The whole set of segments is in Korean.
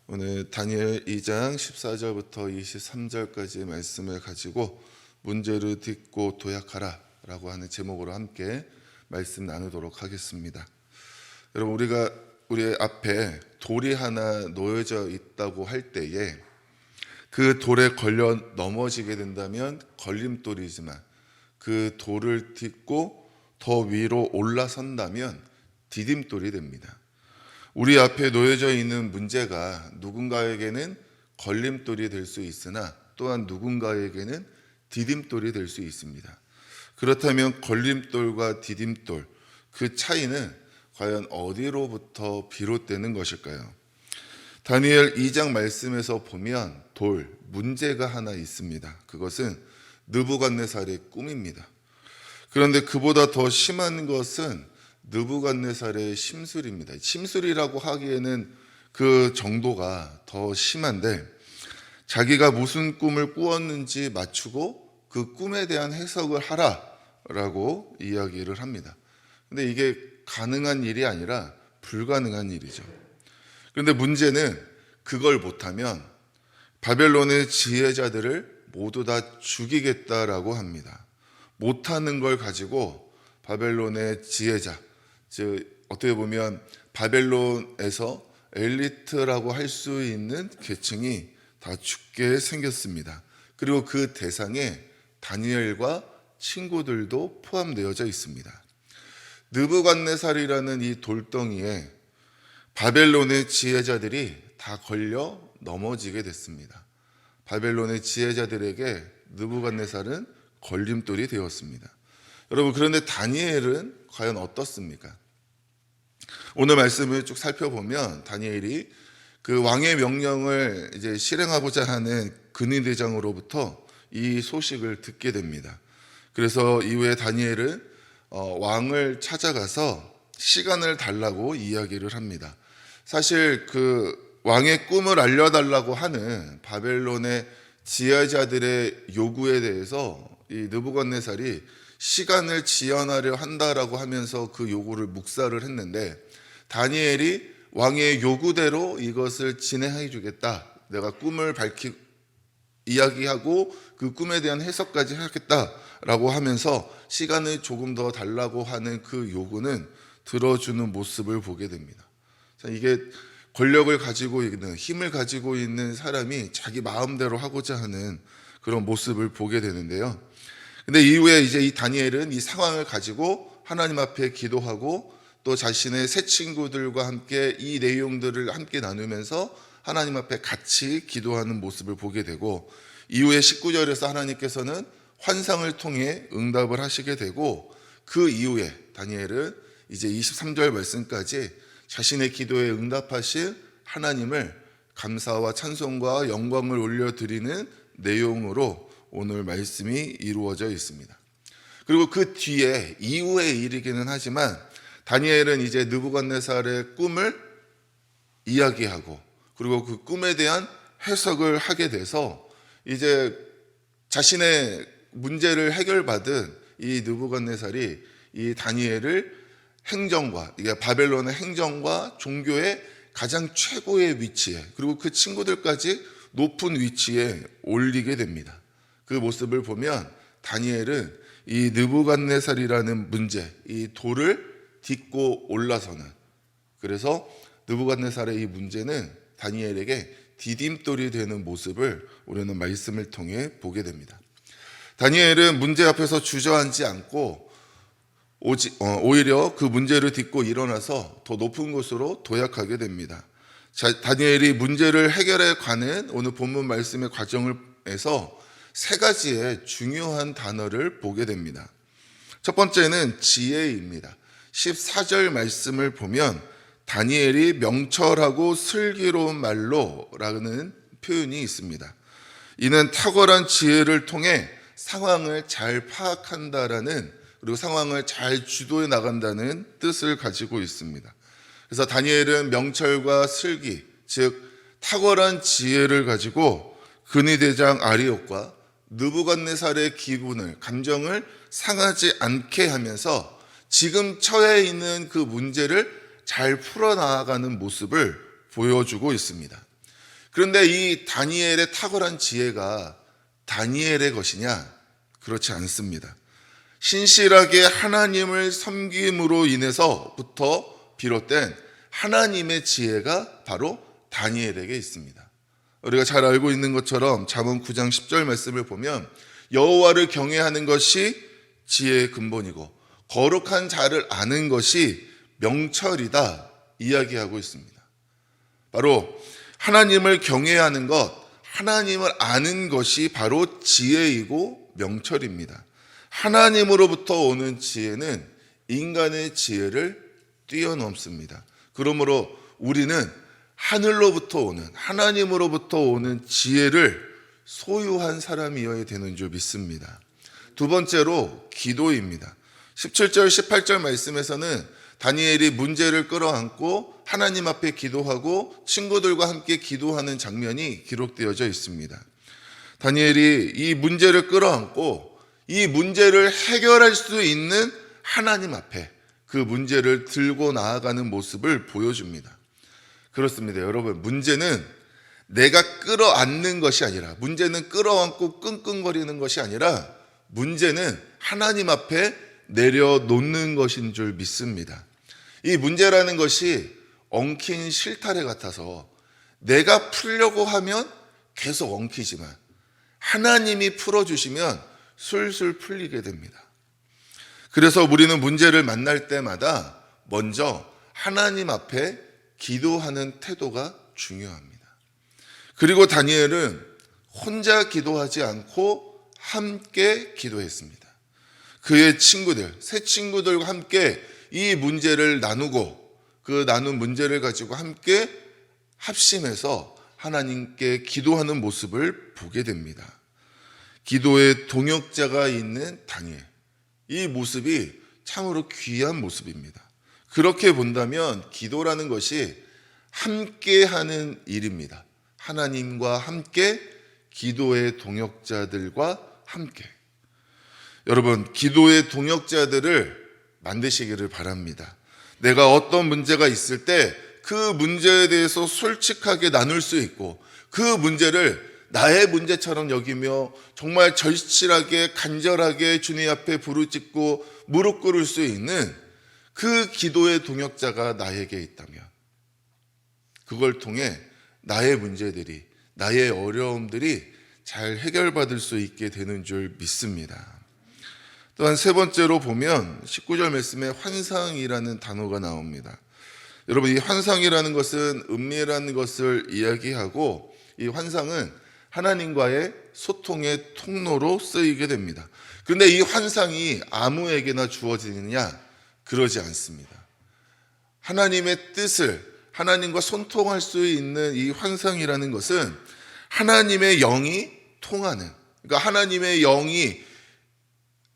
오늘 다니엘 2장 14절부터 23절까지의 말씀을 가지고 문제를 딛고 도약하라 라고 하는 제목으로 함께 말씀 나누도록 하겠습니다. 여러분, 우리 앞에 돌이 하나 놓여져 있다고 할 때에 그 돌에 걸려 넘어지게 된다면 걸림돌이지만 그 돌을 딛고 더 위로 올라선다면 디딤돌이 됩니다. 우리 앞에 놓여져 있는 문제가 누군가에게는 걸림돌이 될 수 있으나 또한 누군가에게는 디딤돌이 될 수 있습니다. 그렇다면 걸림돌과 디딤돌, 그 차이는 과연 어디로부터 비롯되는 것일까요? 다니엘 2장 말씀에서 보면 문제가 하나 있습니다. 그것은 느부갓네살의 꿈입니다. 그런데 그보다 더 심한 것은 느부갓네살의 심술입니다. 심술이라고 하기에는 그 정도가 더 심한데, 자기가 무슨 꿈을 꾸었는지 맞추고 그 꿈에 대한 해석을 하라라고 이야기를 합니다. 근데 이게 가능한 일이 아니라 불가능한 일이죠. 그런데 문제는 그걸 못하면 바벨론의 지혜자들을 모두 다 죽이겠다라고 합니다. 못하는 걸 가지고 바벨론의 지혜자, 즉 어떻게 보면 바벨론에서 엘리트라고 할 수 있는 계층이 다 죽게 생겼습니다. 그리고 그 대상에 다니엘과 친구들도 포함되어져 있습니다. 느부갓네살이라는 이 돌덩이에 바벨론의 지혜자들이 다 걸려 넘어지게 됐습니다. 바벨론의 지혜자들에게 느부갓네살은 걸림돌이 되었습니다. 여러분, 그런데 다니엘은 과연 어떻습니까? 오늘 말씀을 쭉 살펴보면 다니엘이 그 왕의 명령을 이제 실행하고자 하는 근위대장으로부터 이 소식을 듣게 됩니다. 그래서 이후에 다니엘은 왕을 찾아가서 시간을 달라고 이야기를 합니다. 사실 그 왕의 꿈을 알려달라고 하는 바벨론의 지혜자들의 요구에 대해서 이 느부갓네살이 시간을 지연하려 한다라고 하면서 그 요구를 묵살을 했는데, 다니엘이 왕의 요구대로 이것을 진행해 주겠다, 내가 꿈을 이야기하고 그 꿈에 대한 해석까지 하겠다라고 하면서 시간을 조금 더 달라고 하는 그 요구는 들어주는 모습을 보게 됩니다. 이게 권력을 가지고 있는, 힘을 가지고 있는 사람이 자기 마음대로 하고자 하는 그런 모습을 보게 되는데요. 근데 이후에 이제 이 다니엘은 이 상황을 가지고 하나님 앞에 기도하고 또 자신의 새 친구들과 함께 이 내용들을 함께 나누면서 하나님 앞에 같이 기도하는 모습을 보게 되고, 이후에 19절에서 하나님께서는 환상을 통해 응답을 하시게 되고, 그 이후에 다니엘은 이제 23절 말씀까지 자신의 기도에 응답하실 하나님을 감사와 찬송과 영광을 올려드리는 내용으로 오늘 말씀이 이루어져 있습니다. 그리고 그 뒤에 이후의 일이기는 하지만 다니엘은 이제 느부갓네살의 꿈을 이야기하고 그리고 그 꿈에 대한 해석을 하게 돼서 이제 자신의 문제를 해결받은 이 느부갓네살이 이 다니엘을 행정과, 이게 바벨론의 행정과 종교의 가장 최고의 위치에, 그리고 그 친구들까지 높은 위치에 올리게 됩니다. 그 모습을 보면 다니엘은 이 느부갓네살이라는 문제, 이 돌을 딛고 올라서는, 그래서 느부갓네살의 이 문제는 다니엘에게 디딤돌이 되는 모습을 우리는 말씀을 통해 보게 됩니다. 다니엘은 문제 앞에서 주저앉지 않고 오히려 그 문제를 딛고 일어나서 더 높은 곳으로 도약하게 됩니다. 다니엘이 문제를 해결해 가는 오늘 본문 말씀의 과정에서 세 가지의 중요한 단어를 보게 됩니다. 첫 번째는 지혜입니다. 14절 말씀을 보면 다니엘이 명철하고 슬기로운 말로라는 표현이 있습니다. 이는 탁월한 지혜를 통해 상황을 잘 파악한다라는, 그리고 상황을 잘 주도해 나간다는 뜻을 가지고 있습니다. 그래서 다니엘은 명철과 슬기, 즉 탁월한 지혜를 가지고 근위대장 아리옥과 느부갓네살의 감정을 상하지 않게 하면서 지금 처해 있는 그 문제를 잘 풀어나가는 모습을 보여주고 있습니다. 그런데 이 다니엘의 탁월한 지혜가 다니엘의 것이냐? 그렇지 않습니다. 신실하게 하나님을 섬김으로 인해서부터 비롯된 하나님의 지혜가 바로 다니엘에게 있습니다. 우리가 잘 알고 있는 것처럼 잠언 9장 10절 말씀을 보면 여호와를 경외하는 것이 지혜의 근본이고 거룩한 자를 아는 것이 명철이다 이야기하고 있습니다. 바로 하나님을 경외하는 것, 하나님을 아는 것이 바로 지혜이고 명철입니다. 하나님으로부터 오는 지혜는 인간의 지혜를 뛰어넘습니다. 그러므로 우리는 하늘로부터 오는, 하나님으로부터 오는 지혜를 소유한 사람이어야 되는 줄 믿습니다. 두 번째로 기도입니다. 17절, 18절 말씀에서는 다니엘이 문제를 끌어안고 하나님 앞에 기도하고 친구들과 함께 기도하는 장면이 기록되어져 있습니다. 다니엘이 이 문제를 끌어안고 이 문제를 해결할 수 있는 하나님 앞에 그 문제를 들고 나아가는 모습을 보여줍니다. 그렇습니다. 여러분, 문제는 내가 끌어안는 것이 아니라, 문제는 끌어안고 끙끙거리는 것이 아니라 문제는 하나님 앞에 내려놓는 것인 줄 믿습니다. 이 문제라는 것이 엉킨 실타래 같아서 내가 풀려고 하면 계속 엉키지만 하나님이 풀어주시면 술술 풀리게 됩니다. 그래서 우리는 문제를 만날 때마다 먼저 하나님 앞에 기도하는 태도가 중요합니다. 그리고 다니엘은 혼자 기도하지 않고 함께 기도했습니다. 그의 친구들, 새 친구들과 함께 이 문제를 나누고 그 나눈 문제를 가지고 함께 합심해서 하나님께 기도하는 모습을 보게 됩니다. 기도의 동역자가 있는 다니엘, 이 모습이 참으로 귀한 모습입니다. 그렇게 본다면 기도라는 것이 함께하는 일입니다. 하나님과 함께, 기도의 동역자들과 함께. 여러분, 기도의 동역자들을 만드시기를 바랍니다. 내가 어떤 문제가 있을 때 그 문제에 대해서 솔직하게 나눌 수 있고 그 문제를 나의 문제처럼 여기며 정말 절실하게 간절하게 주님 앞에 부르짖고 무릎 꿇을 수 있는 그 기도의 동역자가 나에게 있다면 그걸 통해 나의 문제들이, 나의 어려움들이 잘 해결받을 수 있게 되는 줄 믿습니다. 또한 세 번째로 보면 19절 말씀에 환상이라는 단어가 나옵니다. 여러분, 이 환상이라는 것은 은밀한 것을 이야기하고 이 환상은 하나님과의 소통의 통로로 쓰이게 됩니다. 그런데 이 환상이 아무에게나 주어지느냐? 그러지 않습니다. 하나님의 뜻을, 하나님과 소통할 수 있는 이 환상이라는 것은 하나님의 영이 통하는, 그러니까 하나님의 영이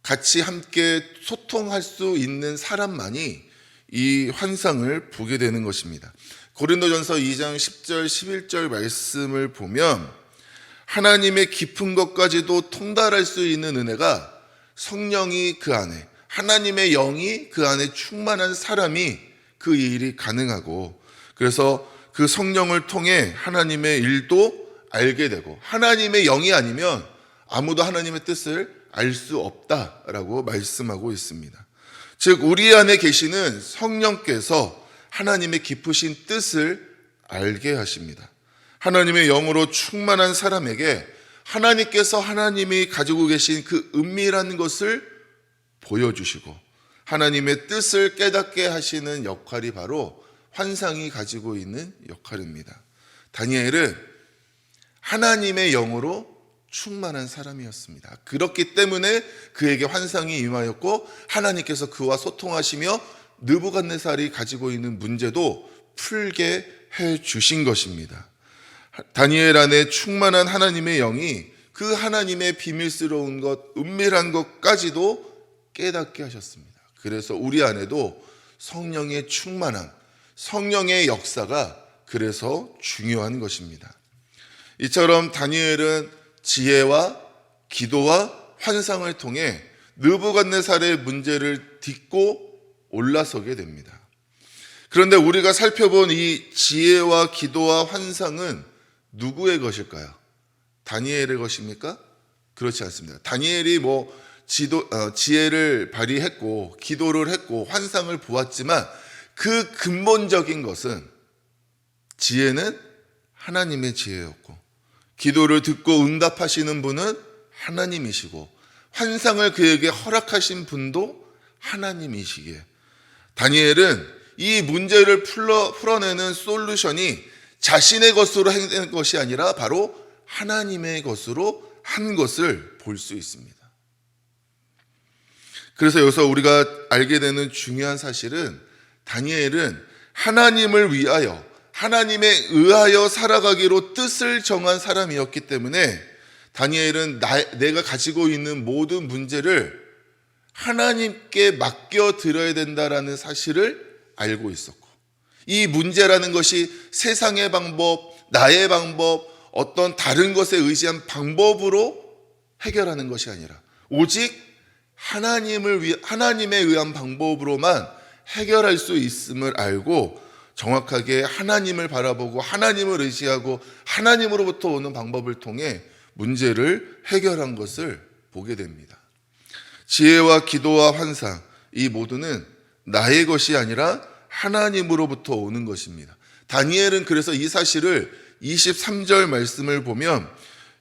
같이 함께 소통할 수 있는 사람만이 이 환상을 보게 되는 것입니다. 고린도전서 2장 10절 11절 말씀을 보면 하나님의 깊은 것까지도 통달할 수 있는 은혜가 성령이 그 안에, 하나님의 영이 그 안에 충만한 사람이 그 일이 가능하고, 그래서 그 성령을 통해 하나님의 일도 알게 되고, 하나님의 영이 아니면 아무도 하나님의 뜻을 알 수 없다라고 말씀하고 있습니다. 즉 우리 안에 계시는 성령께서 하나님의 깊으신 뜻을 알게 하십니다. 하나님의 영으로 충만한 사람에게 하나님께서 하나님이 가지고 계신 그 은밀한 것을 보여주시고 하나님의 뜻을 깨닫게 하시는 역할이 바로 환상이 가지고 있는 역할입니다. 다니엘은 하나님의 영으로 충만한 사람이었습니다. 그렇기 때문에 그에게 환상이 임하였고 하나님께서 그와 소통하시며 느부갓네살이 가지고 있는 문제도 풀게 해 주신 것입니다. 다니엘 안에 충만한 하나님의 영이 그 하나님의 비밀스러운 것, 은밀한 것까지도 깨닫게 하셨습니다. 그래서 우리 안에도 성령의 충만함, 성령의 역사가 그래서 중요한 것입니다. 이처럼 다니엘은 지혜와 기도와 환상을 통해 느부갓네살의 문제를 딛고 올라서게 됩니다. 그런데 우리가 살펴본 이 지혜와 기도와 환상은 누구의 것일까요? 다니엘의 것입니까? 그렇지 않습니다. 다니엘이 지혜를 발휘했고 기도를 했고 환상을 보았지만 그 근본적인 것은 지혜는 하나님의 지혜였고 기도를 듣고 응답하시는 분은 하나님이시고 환상을 그에게 허락하신 분도 하나님이시기에 다니엘은 이 문제를 풀어내는 솔루션이 자신의 것으로 행된 것이 아니라 바로 하나님의 것으로 한 것을 볼 수 있습니다. 그래서 여기서 우리가 알게 되는 중요한 사실은 다니엘은 하나님을 위하여 하나님에 의하여 살아가기로 뜻을 정한 사람이었기 때문에 다니엘은 내가 가지고 있는 모든 문제를 하나님께 맡겨드려야 된다라는 사실을 알고 있었고 이 문제라는 것이 세상의 방법, 나의 방법, 어떤 다른 것에 의지한 방법으로 해결하는 것이 아니라 오직 하나님에 의한 방법으로만 해결할 수 있음을 알고 정확하게 하나님을 바라보고 하나님을 의지하고 하나님으로부터 오는 방법을 통해 문제를 해결한 것을 보게 됩니다. 지혜와 기도와 환상, 이 모두는 나의 것이 아니라 하나님으로부터 오는 것입니다. 다니엘은 그래서 이 사실을 23절 말씀을 보면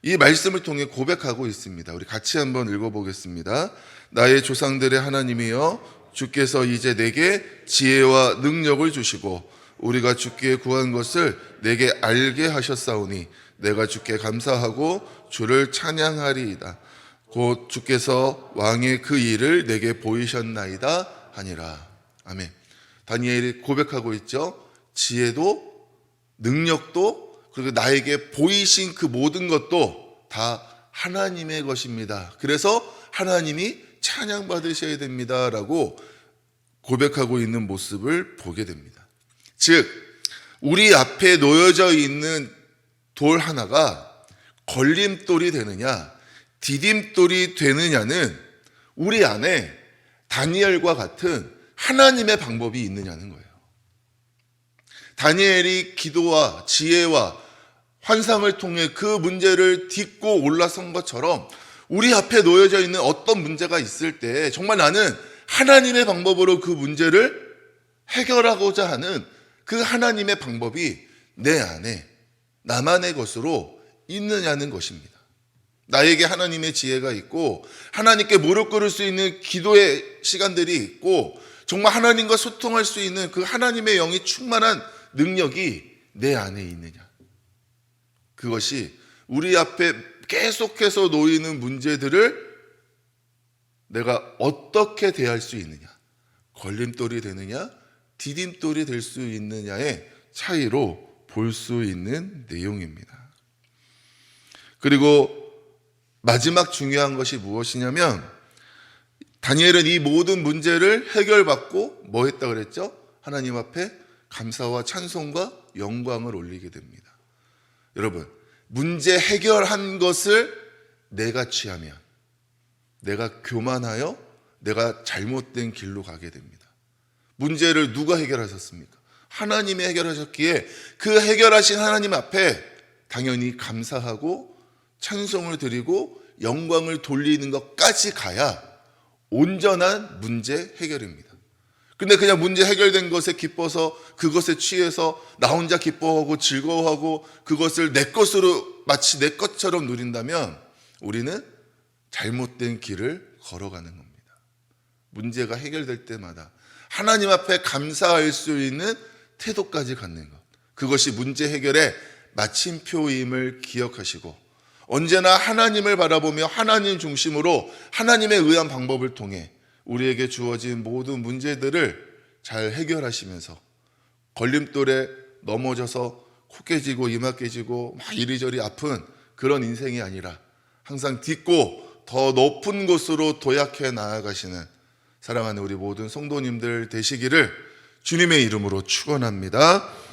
이 말씀을 통해 고백하고 있습니다. 우리 같이 한번 읽어보겠습니다. 나의 조상들의 하나님이여 주께서 이제 내게 지혜와 능력을 주시고 우리가 주께 구한 것을 내게 알게 하셨사오니 내가 주께 감사하고 주를 찬양하리이다. 곧 주께서 왕의 그 일을 내게 보이셨나이다 하니라. 아멘. 다니엘이 고백하고 있죠. 지혜도 능력도 그리고 나에게 보이신 그 모든 것도 다 하나님의 것입니다. 그래서 하나님이 찬양받으셔야 됩니다라고 고백하고 있는 모습을 보게 됩니다. 즉 우리 앞에 놓여져 있는 돌 하나가 걸림돌이 되느냐 디딤돌이 되느냐는 우리 안에 다니엘과 같은 하나님의 방법이 있느냐는 거예요. 다니엘이 기도와 지혜와 환상을 통해 그 문제를 딛고 올라선 것처럼 우리 앞에 놓여져 있는 어떤 문제가 있을 때 정말 나는 하나님의 방법으로 그 문제를 해결하고자 하는 그 하나님의 방법이 내 안에 나만의 것으로 있느냐는 것입니다. 나에게 하나님의 지혜가 있고 하나님께 무릎 꿇을 수 있는 기도의 시간들이 있고 정말 하나님과 소통할 수 있는 그 하나님의 영이 충만한 능력이 내 안에 있느냐. 그것이 우리 앞에 계속해서 놓이는 문제들을 내가 어떻게 대할 수 있느냐, 걸림돌이 되느냐, 디딤돌이 될 수 있느냐의 차이로 볼 수 있는 내용입니다. 그리고 마지막 중요한 것이 무엇이냐면 다니엘은 이 모든 문제를 해결받고 뭐 했다 그랬죠? 하나님 앞에 감사와 찬송과 영광을 올리게 됩니다. 여러분, 문제 해결한 것을 내가 취하면 내가 교만하여 내가 잘못된 길로 가게 됩니다. 문제를 누가 해결하셨습니까? 하나님이 해결하셨기에 그 해결하신 하나님 앞에 당연히 감사하고 찬송을 드리고 영광을 돌리는 것까지 가야 온전한 문제 해결입니다. 근데 그냥 문제 해결된 것에 기뻐서 그것에 취해서 나 혼자 기뻐하고 즐거워하고 그것을 내 것으로 마치 내 것처럼 누린다면 우리는 잘못된 길을 걸어가는 겁니다. 문제가 해결될 때마다 하나님 앞에 감사할 수 있는 태도까지 갖는 것, 그것이 문제 해결의 마침표임을 기억하시고 언제나 하나님을 바라보며 하나님 중심으로 하나님에 의한 방법을 통해 우리에게 주어진 모든 문제들을 잘 해결하시면서 걸림돌에 넘어져서 코 깨지고 이마 깨지고 막 이리저리 아픈 그런 인생이 아니라 항상 딛고 더 높은 곳으로 도약해 나아가시는 사랑하는 우리 모든 성도님들 되시기를 주님의 이름으로 축원합니다.